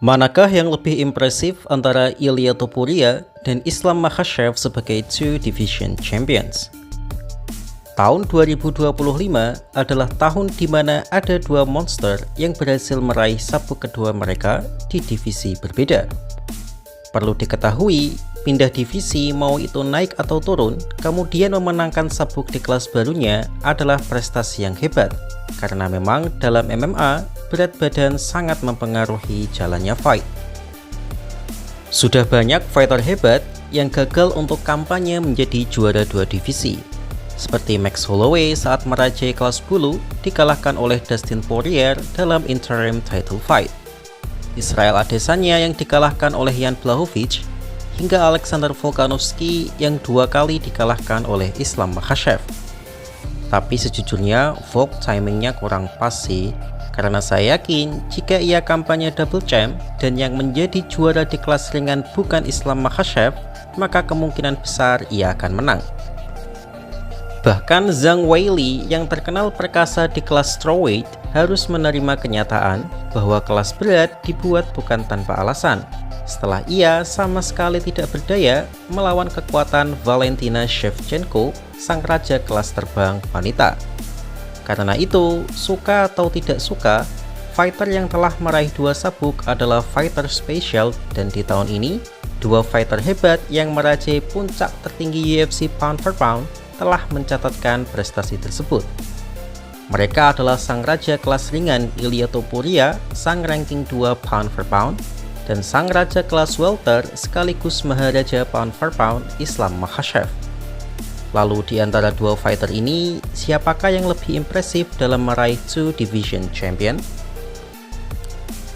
Manakah yang lebih impresif antara Ilia Topuria dan Islam Makhachev sebagai Two Division Champions? Tahun 2025 adalah tahun di mana ada dua monster yang berhasil meraih sabuk kedua mereka di divisi berbeda. Perlu diketahui, pindah divisi mau itu naik atau turun, kemudian memenangkan sabuk di kelas barunya adalah prestasi yang hebat, karena memang dalam MMA, berat badan sangat mempengaruhi jalannya fight. Sudah banyak fighter hebat yang gagal untuk kampanye menjadi juara dua divisi, seperti Max Holloway saat merajai kelas bulu dikalahkan oleh Dustin Poirier dalam interim title fight, Israel Adesanya yang dikalahkan oleh Jan Blachowicz, hingga Alexander Volkanovski yang dua kali dikalahkan oleh Islam Makhachev. Tapi sejujurnya Volk timingnya kurang pas sih, karena saya yakin jika ia kampanye double champ dan yang menjadi juara di kelas ringan bukan Islam Makhachev, maka kemungkinan besar ia akan menang. Bahkan Zhang Weili yang terkenal perkasa di kelas strawweight harus menerima kenyataan bahwa kelas berat dibuat bukan tanpa alasan, setelah ia sama sekali tidak berdaya melawan kekuatan Valentina Shevchenko, sang raja kelas terbang wanita. Karena itu, suka atau tidak suka, fighter yang telah meraih dua sabuk adalah fighter spesial, dan di tahun ini, dua fighter hebat yang merajai puncak tertinggi UFC pound for pound telah mencatatkan prestasi tersebut. Mereka adalah sang raja kelas ringan Ilia Topuria, sang ranking 2 pound for pound, dan sang raja kelas welter sekaligus maharaja pound for pound Islam Makhachev. Lalu di antara dua fighter ini, siapakah yang lebih impresif dalam meraih Two Division Champion?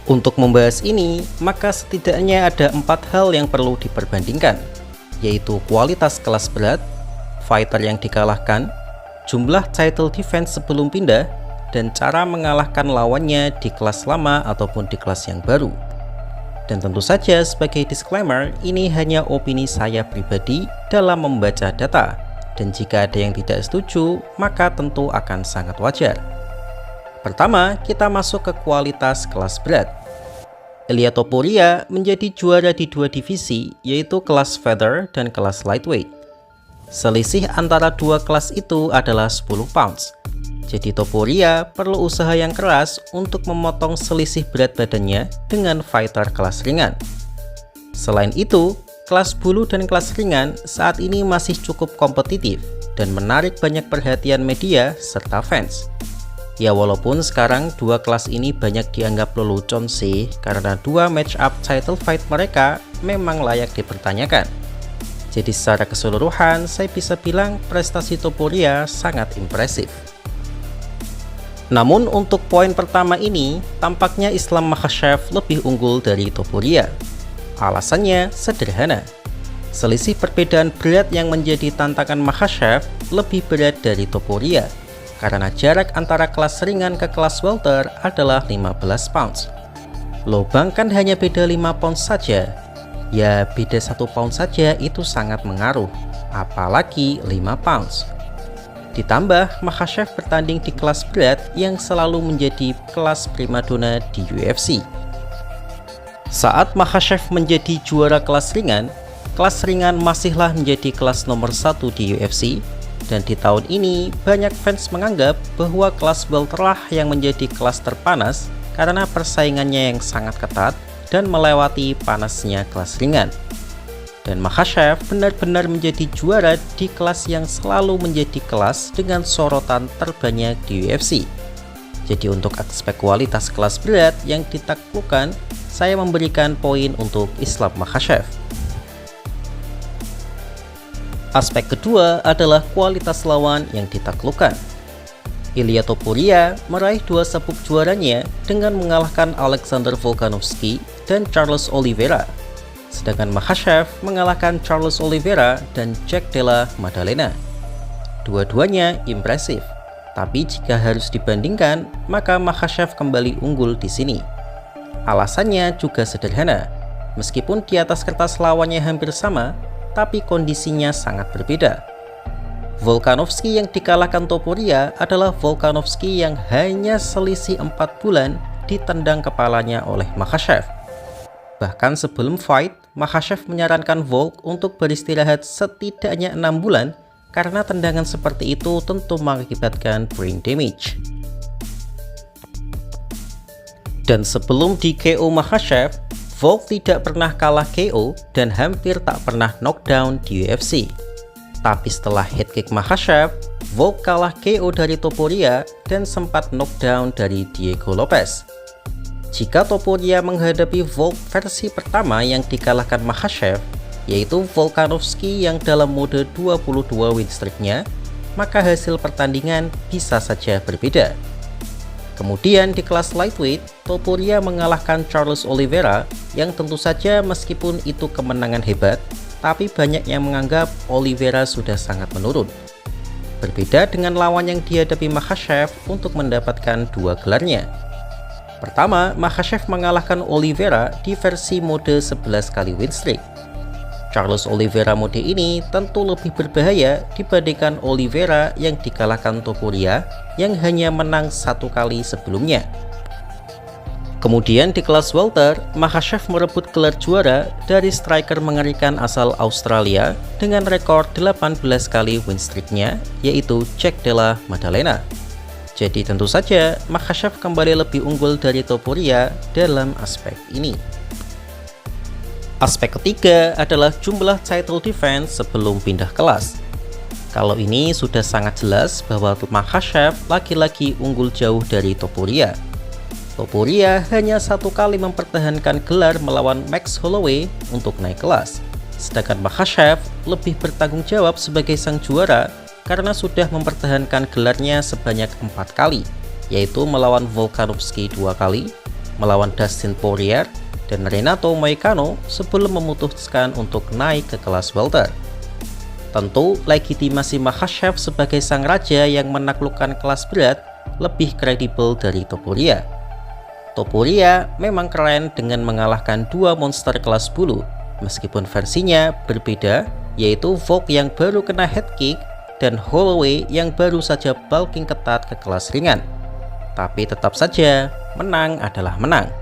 Untuk membahas ini, maka setidaknya ada 4 hal yang perlu diperbandingkan, yaitu kualitas kelas berat, fighter yang dikalahkan, jumlah title defense sebelum pindah, dan cara mengalahkan lawannya di kelas lama ataupun di kelas yang baru. Dan tentu saja sebagai disclaimer, ini hanya opini saya pribadi dalam membaca data, dan jika ada yang tidak setuju, maka tentu akan sangat wajar. Pertama, kita masuk ke kualitas kelas berat. Ilia Topuria menjadi juara di dua divisi, yaitu kelas feather dan kelas lightweight. Selisih antara dua kelas itu adalah 10 pounds. Jadi Topuria perlu usaha yang keras untuk memotong selisih berat badannya dengan fighter kelas ringan. Selain itu, kelas bulu dan kelas ringan saat ini masih cukup kompetitif dan menarik banyak perhatian media serta fans. Ya walaupun sekarang dua kelas ini banyak dianggap lelucon sih, karena dua match up title fight mereka memang layak dipertanyakan. Jadi secara keseluruhan saya bisa bilang prestasi Topuria sangat impresif. Namun untuk poin pertama ini, tampaknya Islam Makhachev lebih unggul dari Topuria. Alasannya sederhana. Selisih perbedaan berat yang menjadi tantangan Makhachev lebih berat dari Topuria, karena jarak antara kelas ringan ke kelas welter adalah 15 pounds. Loh, bahkan hanya beda 5 pounds saja. Ya beda 1 pound saja itu sangat mengaruh, apalagi 5 pounds. Ditambah Makhachev bertanding di kelas berat yang selalu menjadi kelas primadona di UFC. Saat Makhachev menjadi juara kelas ringan masihlah menjadi kelas nomor 1 di UFC, dan di tahun ini banyak fans menganggap bahwa kelas welter lah yang menjadi kelas terpanas karena persaingannya yang sangat ketat dan melewati panasnya kelas ringan. Dan Makhachev benar-benar menjadi juara di kelas yang selalu menjadi kelas dengan sorotan terbanyak di UFC. Jadi untuk aspek kualitas kelas berat yang ditaklukkan, saya memberikan poin untuk Islam Makhachev. Aspek kedua adalah kualitas lawan yang ditaklukkan. Ilia Topuria meraih dua sabuk juaranya dengan mengalahkan Alexander Volkanovski dan Charles Oliveira, sedangkan Makhachev mengalahkan Charles Oliveira dan Jack Della Maddalena. Dua-duanya impresif, tapi jika harus dibandingkan, maka Makhachev kembali unggul di sini. Alasannya juga sederhana, meskipun di atas kertas lawannya hampir sama, tapi kondisinya sangat berbeda. Volkanovski yang dikalahkan Topuria adalah Volkanovski yang hanya selisih 4 bulan ditendang kepalanya oleh Makhachev. Bahkan sebelum fight, Makhachev menyarankan Volk untuk beristirahat setidaknya 6 bulan karena tendangan seperti itu tentu mengakibatkan brain damage. Dan sebelum di KO Makhachev, Volk tidak pernah kalah KO dan hampir tak pernah knockdown di UFC. Tapi setelah headkick Makhachev, Volk kalah KO dari Topuria dan sempat knockdown dari Diego Lopes. Jika Topuria menghadapi Volk versi pertama yang dikalahkan Makhachev, yaitu Volkanovski yang dalam mode 22 win streak-nya, maka hasil pertandingan bisa saja berbeda. Kemudian di kelas lightweight, Topuria mengalahkan Charles Oliveira yang tentu saja meskipun itu kemenangan hebat, tapi banyak yang menganggap Oliveira sudah sangat menurun. Berbeda dengan lawan yang dihadapi Makhachev untuk mendapatkan 2 gelarnya. Pertama, Makhachev mengalahkan Oliveira di versi mode 11 kali win streak. Charles Oliveira mode ini tentu lebih berbahaya dibandingkan Oliveira yang dikalahkan Topuria yang hanya menang 1 kali sebelumnya. Kemudian di kelas welter, Makhachev merebut gelar juara dari striker mengerikan asal Australia dengan rekor 18 kali win streak-nya, yaitu Jack Della Maddalena. Jadi tentu saja Makhachev kembali lebih unggul dari Topuria dalam aspek ini. Aspek ketiga adalah jumlah title defense sebelum pindah kelas. Kalau ini sudah sangat jelas bahwa Makhachev lagi-lagi unggul jauh dari Topuria. Topuria hanya 1 kali mempertahankan gelar melawan Max Holloway untuk naik kelas. Sedangkan Makhachev lebih bertanggung jawab sebagai sang juara karena sudah mempertahankan gelarnya sebanyak 4 kali, yaitu melawan Volkanovski 2 kali, melawan Dustin Poirier, dan Renato Moicano sebelum memutuskan untuk naik ke kelas welter. Tentu, legitimasi Makhachev sebagai sang raja yang menaklukkan kelas berat lebih kredibel dari Topuria. Topuria memang keren dengan mengalahkan 2 monster kelas bulu, meskipun versinya berbeda, yaitu Volk yang baru kena headkick dan Holloway yang baru saja bulking ketat ke kelas ringan. Tapi tetap saja, menang adalah menang.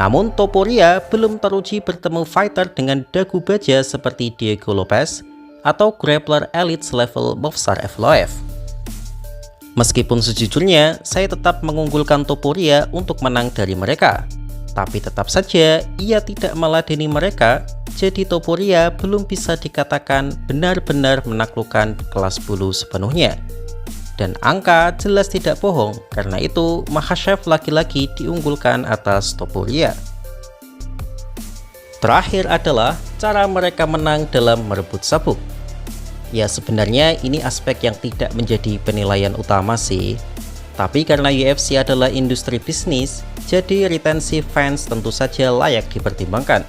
Namun Topuria belum teruji bertemu fighter dengan dagu baja seperti Diego Lopes atau grappler elite level Movsar Evloev. Meskipun sejujurnya saya tetap mengunggulkan Topuria untuk menang dari mereka, tapi tetap saja ia tidak meladeni mereka, jadi Topuria belum bisa dikatakan benar-benar menaklukkan kelas bulu sepenuhnya. Dan angka jelas tidak bohong, karena itu Makhachev lagi-lagi diunggulkan atas Topuria. Terakhir adalah cara mereka menang dalam merebut sabuk. Ya sebenarnya ini aspek yang tidak menjadi penilaian utama sih. Tapi karena UFC adalah industri bisnis, jadi retensi fans tentu saja layak dipertimbangkan.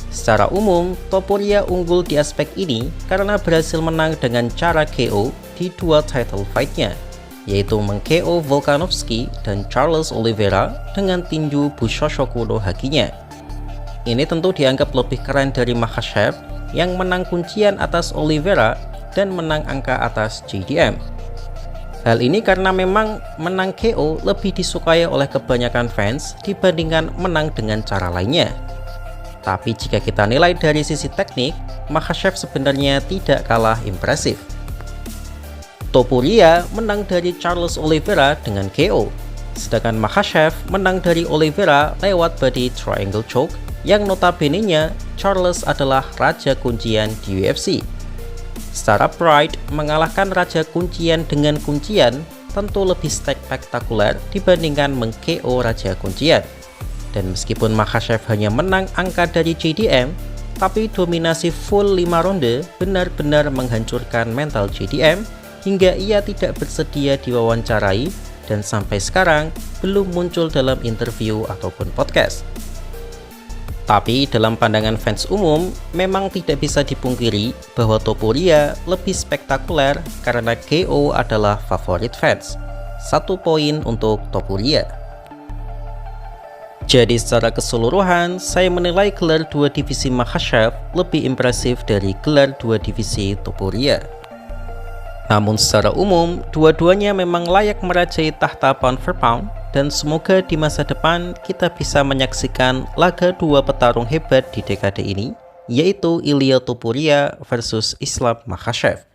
Secara umum, Topuria unggul di aspek ini karena berhasil menang dengan cara KO di 2 title fight-nya, yaitu meng-KO Volkanovski dan Charles Oliveira dengan tinju Bushoshoku no Haki-nya. Ini tentu dianggap lebih keren dari Makhachev yang menang kuncian atas Oliveira dan menang angka atas JDM. Hal ini karena memang menang KO lebih disukai oleh kebanyakan fans dibandingkan menang dengan cara lainnya. Tapi jika kita nilai dari sisi teknik, Makhachev sebenarnya tidak kalah impresif. Topuria menang dari Charles Oliveira dengan KO, sedangkan Makhachev menang dari Oliveira lewat body triangle choke yang notabene-nya Charles adalah raja kuncian di UFC. Secara pride, mengalahkan raja kuncian dengan kuncian tentu lebih spektakuler dibandingkan meng-KO raja kuncian. Dan meskipun Makhachev hanya menang angka dari JDM, tapi dominasi full 5 ronde benar-benar menghancurkan mental JDM hingga ia tidak bersedia diwawancarai dan sampai sekarang belum muncul dalam interview ataupun podcast. Tapi dalam pandangan fans umum, memang tidak bisa dipungkiri bahwa Topuria lebih spektakuler karena KO adalah favorit fans. 1 poin untuk Topuria. Jadi secara keseluruhan, saya menilai gelar 2 divisi Makhachev lebih impresif dari gelar 2 divisi Topuria. Namun secara umum, dua-duanya memang layak merajai tahta pound for pound dan semoga di masa depan kita bisa menyaksikan laga dua petarung hebat di dekade ini, yaitu Ilia Topuria versus Islam Makhachev.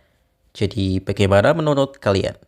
Jadi bagaimana menurut kalian?